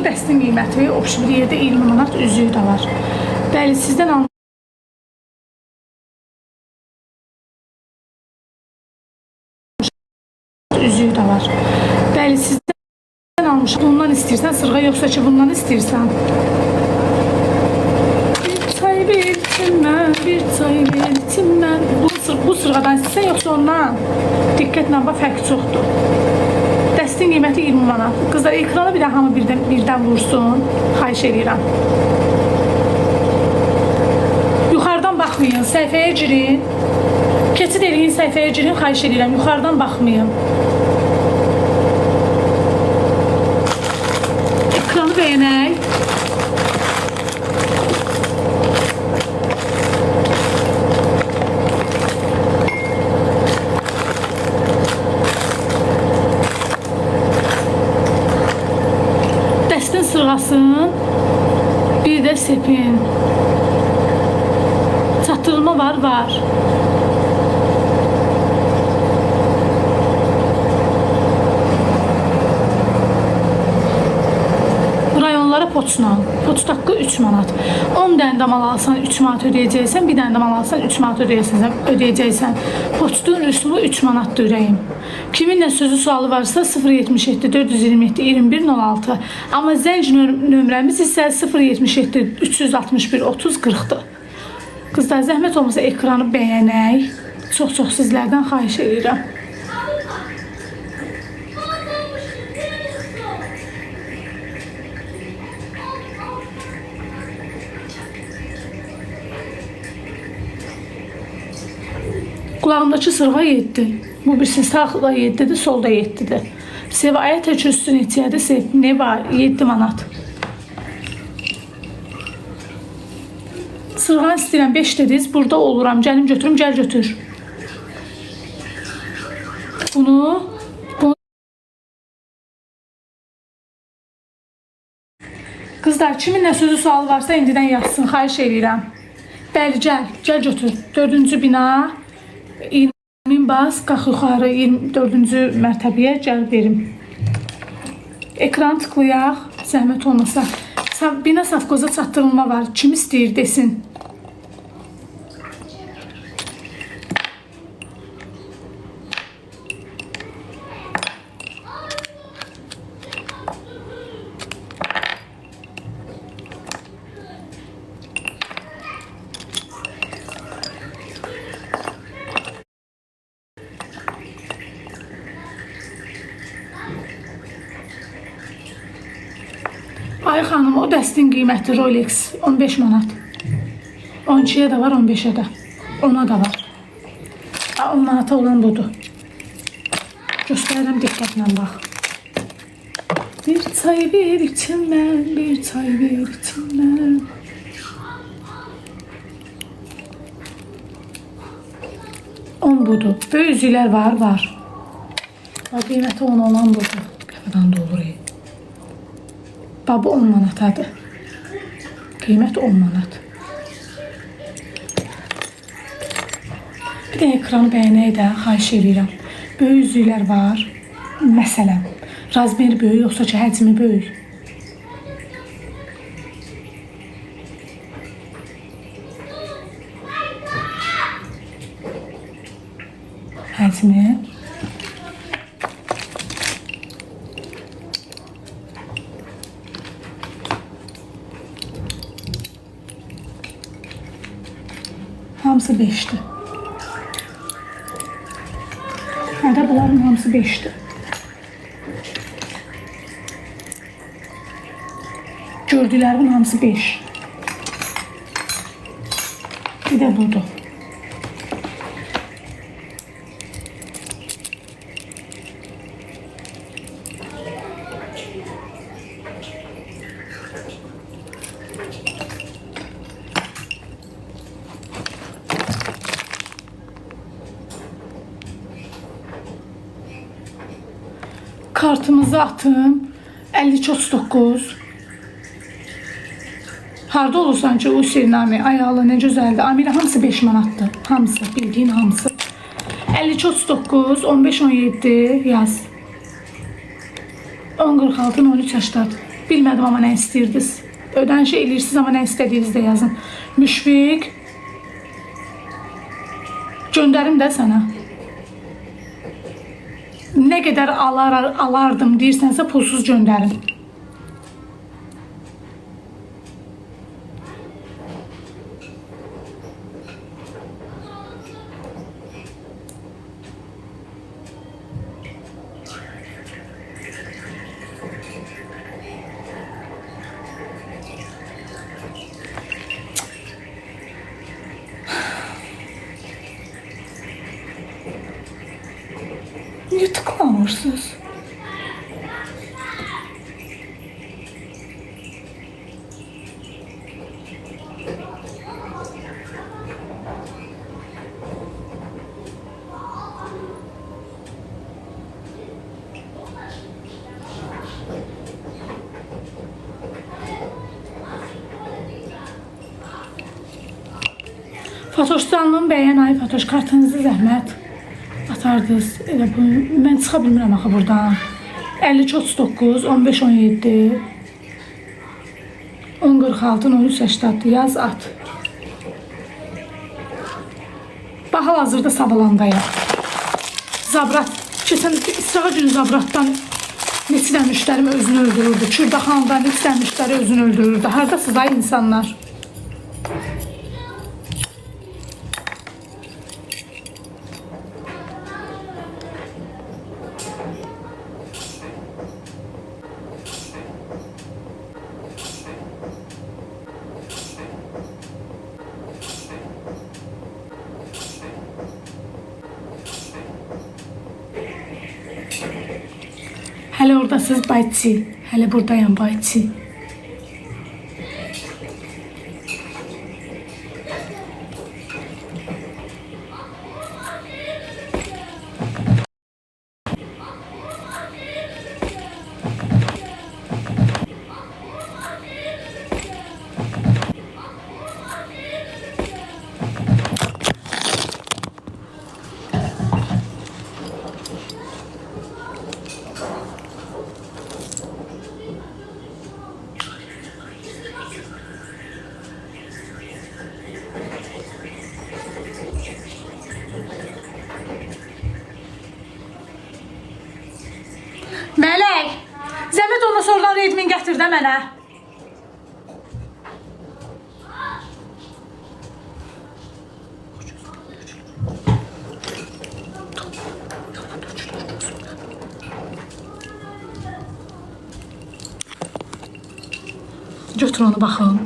dəstin qiyməti option bir yerdə 20 manat üzüyü də var. Bəli, sizdən almışam. Üzüyü də var. Bəli, sizdən almışam. Bundan istəyirsən sırğa, yoxsa ki bundan istəyirsən? Bir çay ver içimdən, bir çay ver içimdən. Bu sırğadan istəyirsən, yoxsa ondan? Diqqətlə bax, fərqi çoxdur. Dəstin qiyməti 20 manat. Qızlar, ekrana bir də hamı birdən vursun. Xahiş edirəm. Yuxarıdan baxmayın, səhifəyə girin. Keçid eləyin, səhifəyə girin, xahiş edirəm. Yuxarıdan baxmayın. Ekranı bəyənək. Dəstin sırğasın, bir də sepin. Çatdırılma var. Poçla. Poç haqqı 3 manat. 10 dənə də mal alsan 3 manat ödəyəcəksən, bir dənə də mal alsan 3 manat ödəyəcəksən. Poçun rüsumu 3 manatdır ürəyim. Kiminlə sözü sualı varsa 077 427 2106. Amma zəng nömrəmiz isə 077 361 30 40-dır. Qızlar, zəhmət olmasa ekranı bəyənək. Çox sizlərdən xahiş edirəm. Kulağımdaki sırğa 7. Bu birisi sağda 7'dir, solda 7'dir. Sevaya təküstün içəridə ne var? 7 manat. Sırğanı istəyirəm 5 dediniz. Burada oluram. Gəlim götürüm, gəl götür. Bunu Kızlar, kiminlə sözü sualı varsa indidən yazsın. Xahiş edirəm. Bəli, gəl götür. 4-cü bina 20 bas, qalx yuxarı 24-cü mərtəbəyə gəl verim. Ekran tıklayaq, zəhmət olmasa. Bina safkoza çatdırılma var. Kim istəyir desin. Ay xanım, o dəstin qiyməti Rolex 15 manat. 12'ye de var, 15'e de. Ona da var. 10 manata olan budur. Göstərirəm, diqqətlə bax. Bir çay ver içimdən, bir çay ver içimdən. On budur. Böyük üzüklər var. Qiyməti 10 olan budur. Qəfadan dolur. Babı 10 manatadır. Qiymət 10 manat. Bir də ekranı bəyənək də xahiş edirəm. Böyük üzüklər var. Məsələn, razmeri böyük, yoxsa ki həcmi böyük. Həcmi. Hamısı 5'ti. Hadi bunların hamısı 5'ti. Gördülərimin hamısı 5. Bir de budur. Kartımızı atım. 5239. Harda olursan ki, o Hüseynami, ayağlı ne güzeldi. Amiri hamısı 5 manatdı. Hamısı, bildiğin hamısı. 5239, 1517 yaz. 1046, 1380. Bilmədim amma nə istəyirdiniz. Ödəniş eləyirsiniz amma nə istədiyiniz də yazın. Müşfiq. Göndərim də sənə. Nə qədər alardım deyirsənsə pulsuz göndərin. Niye tıklamırsınız? Fatoş canlım bəyən, ay Fatoş kartınızı zəhmət atardınız. Elə bu, mən çıxa bilmirəm axı buradan. 5239 1517 1046 1386 yaz at. Bahal hazırda Savalandayım. Zabrat, keçən İsrağa günü Zabratdan neçə də müştərim özünü öldürürdü. Kürdaxanda neçə də müştəri özünü öldürürdü. Haradasınız ay insanlar? Hələ oradasınız bayçı. Hələ buradayım bayçı. Mələk, zəhmət olmasa oradan redmin gətir də mənə. Götür onu baxın.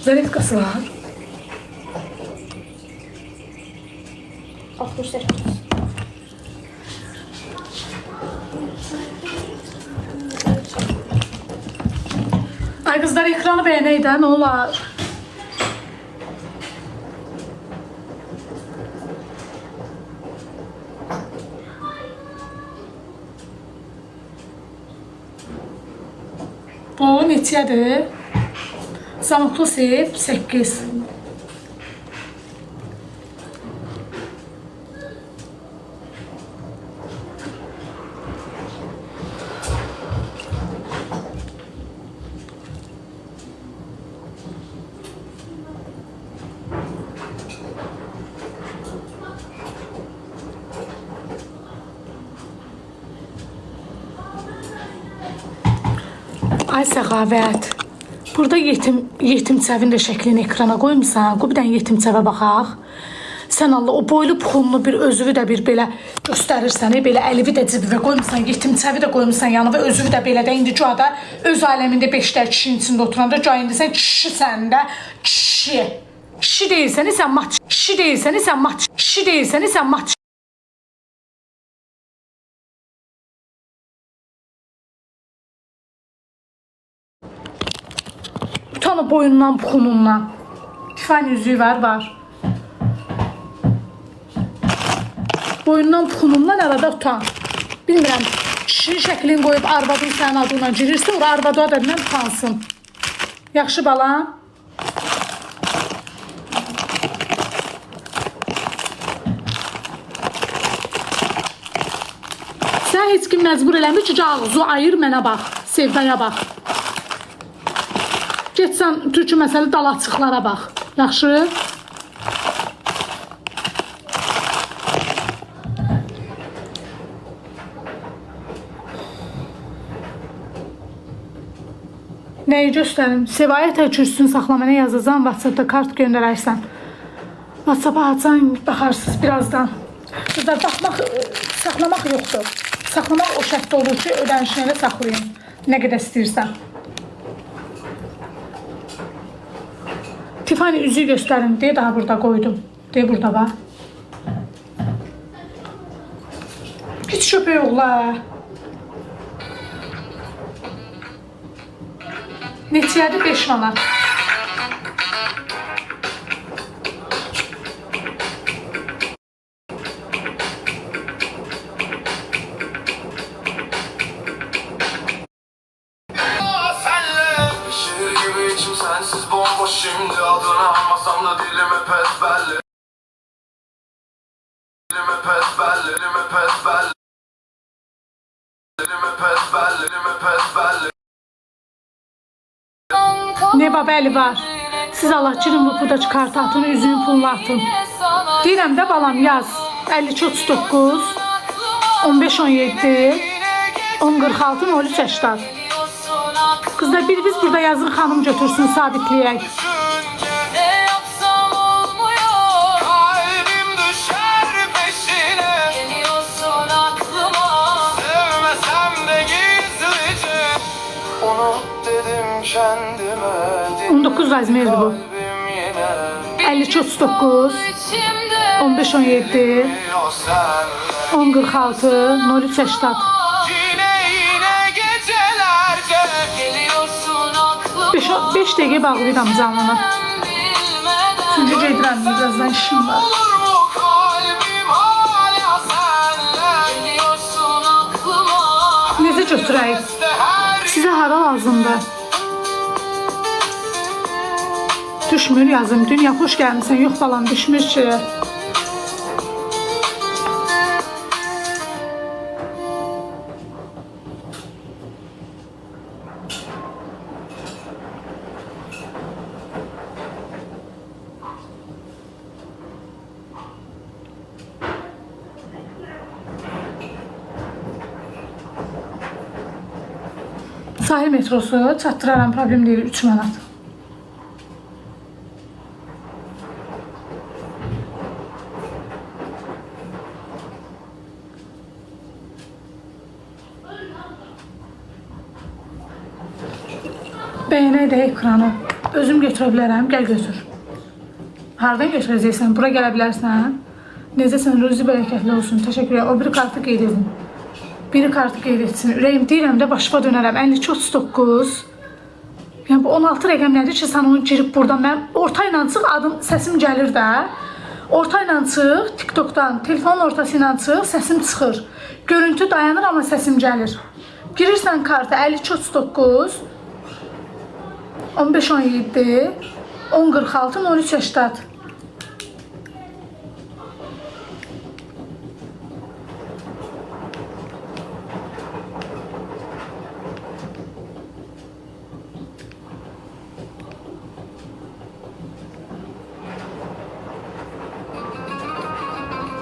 Zarifkası var. 68. Ay kızlar ekranı beğeneydi, ne olar? Bu neçədir? Zamoklu seyf 8. Ay Səxavət, burada yetimçəvin də şəklini ekrana qoymuşsan. Qoy bir dənə yetimçəvə baxaq. Sən Allah, o boylu puxunlu bir özünü də bir belə göstərirsən, belə əlivi də cibivə qoymuşsan, yetimçəvi də qoymuşsan yanına və özünü də belə də indi cuada öz aləmində 5-lər kişinin içində oturanda cuada indi sən kişisən də, kişi. Kişi deyilsən, sən mat. Kişi deyilsən, sən mat. Kişi deyilsən, sən mat. Utanı boyundan, puxunundan. Kifayət yüzüğü var. Boyundan, puxunundan arada utan. bilmirəm, kişinin şəklini qoyub arvadın sənin adına girirsə, ora arvadı adından utansın. Yaxşı balam? Sən heç kim məcbur eləmir ki, ağzı ayır mənə bax, Sevdaya bax. Getsən türkü məsələ dalaçıqlara bax. Yaxşı? Nəyi göstərim? Sevaya təkürsünü saxla, mənə yazacağım, WhatsAppda kart göndərərsən. WhatsApp'a açan, baxarsınız birazdan. Sizlər baxmaq, saxlamaq yoxdur. Saxlamaq o şərtdə olur ki, ödənişini saxlayın. Nə qədər istəyirsən. Tiffany üzüyü göstərin deyə daha burada qoydum. Deyə burada bax. Hiç köpək oğla. Neçəyədir? 5 manat. Sensiz bomboş şimdi adını almasam da dilime pes belli. Dilime pes belli, dilime pes belli. Dilime pes belli, dilime pes belli. Ne babəli var? Siz Allah girin bu pudacı kartı atın, üzüyün pulunu atın. Deyirəm də balam yaz. 5239 1517 1046 1380. Kızlar bir biz burada yazın xanım götürsün sabitleyək. Kendime 19 razmerdi bu. 5239 1517 1046 0380. 5 dəqiqə bağlayıram canını. Çünki gedirəm, birazdan işim var. Necə götürəyik? Sizə hara lazımdır? Düşmür yazım. Dünya xoş gəlmişsən. Yox balam, düşmür ki. Sahil metrosu çatdıraram, problem deyil, 3 manat. Bəyənək də ekranı. Özüm götürə bilərəm, gəl götür. Hardan götürəcəksən? Bura gələ bilərsən. Necəsən, rüzü bərəkətli olsun. Təşəkkür edirəm. O bir kartı qeyd edin. Biri kartı qeyd etsin. Ürəyim deyirəm də başıma dönərəm. 5239. Yəni bu 16 rəqəm nədir ki, sən onu girib buradan. Mən orta ilə çıx, adım, səsim gəlir də. Orta ilə çıx, TikTokdan, telefonun ortası ilə çıx, səsim çıxır. Görüntü dayanır, amma səsim gəlir. Girirsən kartı 5239 1517 1046 1380.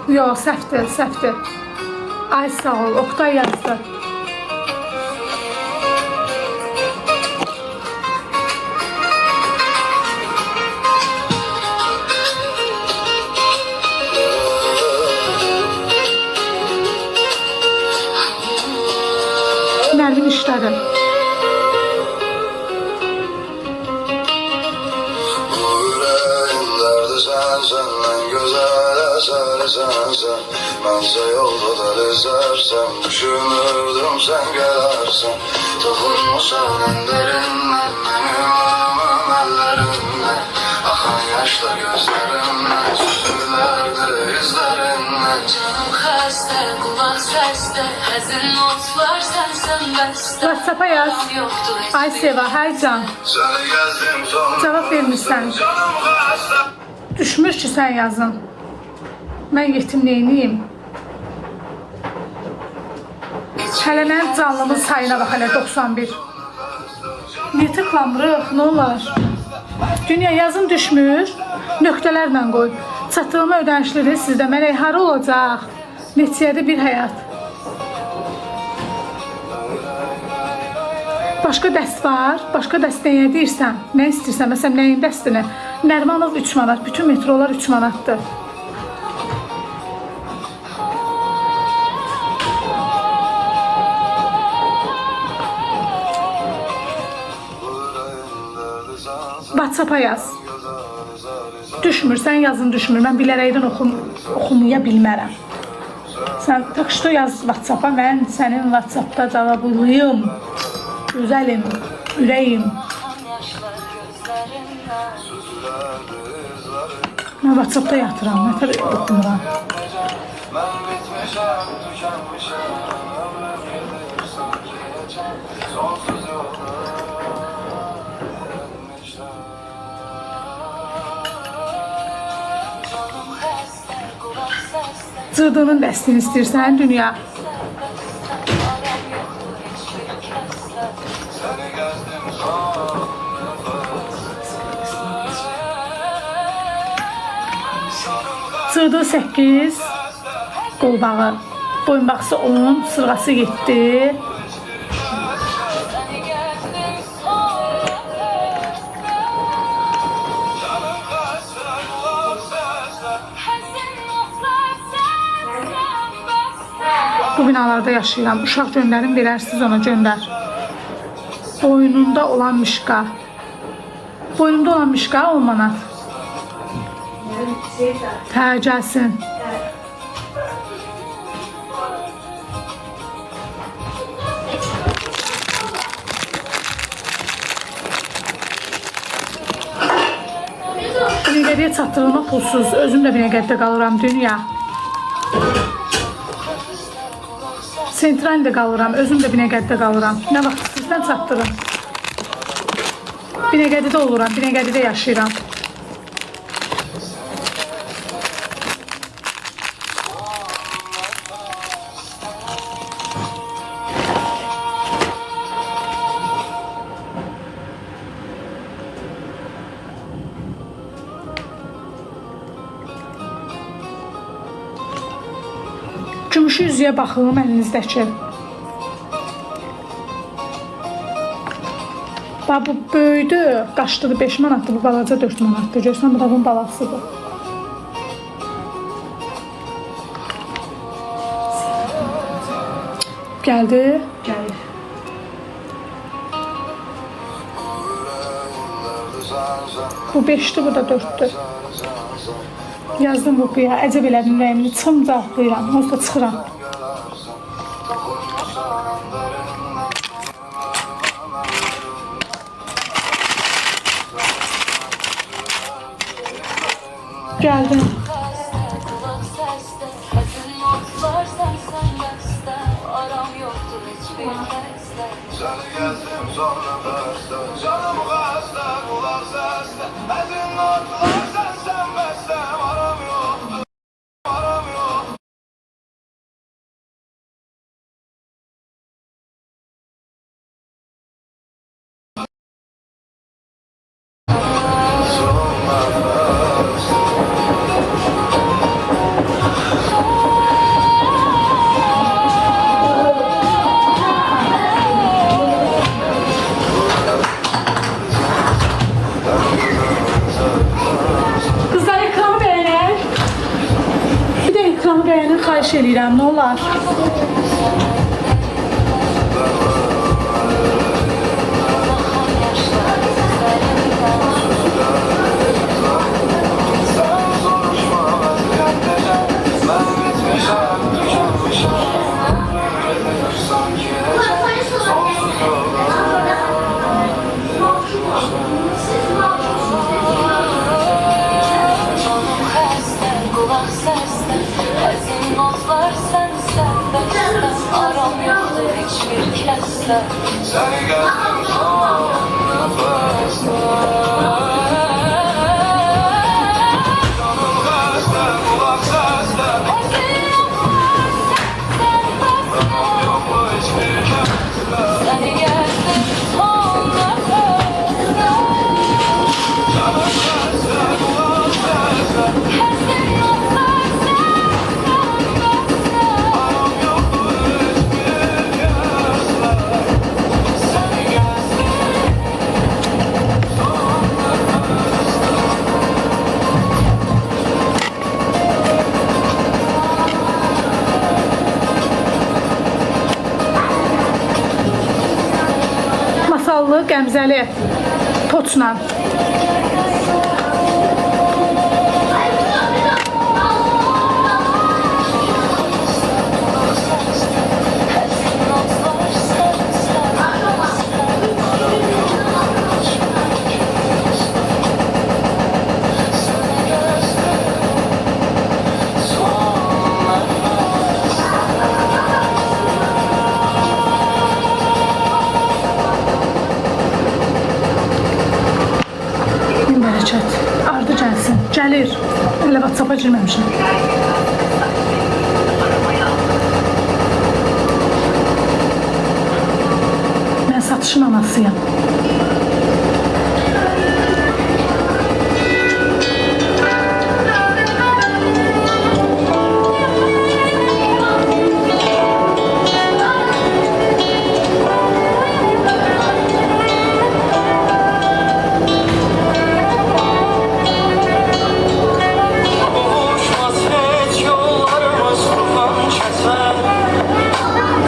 Yox, səhvdir, səhvdir. Ay sağ ol, Oktay yazdı. Nərmin işlədi. Senden güzel esersen bense yolda da lezersen düşünürdüm sen gelersen dokunma senin derinle benim ellerimle akan yaşla gözlerimle süzülerde izlerinle canım xəstə, qulaq WhatsApp'a yaz. Ay Seva, hay can. Cevap vermirsən. Düşmüş ki sən yazın. Mən yetim neyiniyim? Hələ mənim canlımın sayına bax, hələ 91. Niyə tıklamırıq, nə olar? Dünya yazın düşmür, nöqtələrlə qoy. Çatdırılma ödənişlidir sizdə, mələk hara olacaq? Neçiyədə bir həyat. Başqa dəst var, başqa dəst nəyə deyirsən, nə istəyirsən, məsələn, nəyin dəstini? Nərmanov 3 manat, bütün metrolar 3 manatdır. WhatsApp'a yaz. Düşmürsən yazın düşmür. Mən bilərəkdən oxumaya bilmərəm. Sən takışda yaz WhatsApp'a, mən sənin WhatsApp'da cavablıyım. Güzelim, ürəyim. Mən WhatsApp'da yatıram, nə tabi oxumuram. Cırdığının dəstini istəyirsən dünya. Cırdığı 8, qolbağı, boyunbağısı 10, sırğası 7. Bu binalarda yaşayıram. Uşaq göndərin, verərsiniz ona göndər. Boynunda olan mişqa. Boynumda olan mişqa 10 manat. Hə, gəlsin. Binəqədiyə çatdırılma pulsuz. Özüm də Binəqədidə qalıram dünya. Sentraldə qalıram, özüm də Binəqədidə qalıram. Nə vaxt sizdən çatdırım. Binəqədidə oluram, Binəqədidə yaşayıram. Gümüşü üzüyə baxım əlinizdəki. Bax, bu böyüdü, qaşdığı 5 manatdır, bu balaca 4 manatdır. Görsən, bu da bunun balasıdır. Gəldi? Gəlir. Bu 5'dir, bu da 4'dür. Yazdım bu qıya, əcəb elədim rəyimini, çıxımca atlayıram, onsuz da çıxıram. Gəldim. Xahiş edirəm, nə olar? Sen hiçbir kıyasla. Sen geldin son nefeste. Canım beste, kulak seste. Tamam yok mu hiçbir keste. Sen geldin son nefeste. Canım beste, kulak seste. Kesin nefeste, Tamam yok mu hiçbir keste. sen geldin. Masallı, qəmzəli poçla. Bir bərəkət. Ardı gəlsin. Gəlir. Elə WhatsApp-a girməmişəm. Mən satışın anasıyam. Boğuşmaz heç yollarımız tufan kəsər.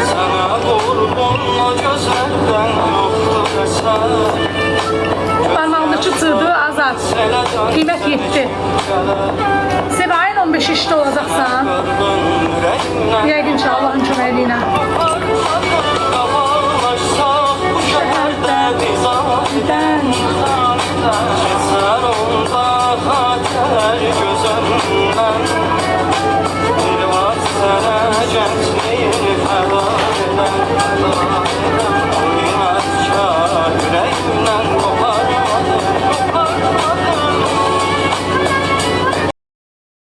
Sənə qurban o gözlərdən yoxdur əsər. Parmağındakı tığdı azad. Elə can Qiymət 7. Sevayın 15 işdə olacaqsan. qırdın ürəyimdən. Yəqin ki, Allahın köməkliyi ilə. Qalanlaşsaq bu şəhərdə biz anidən. Keçər onda xatər gözümdən. Bir var sənə gəncliyin fəda.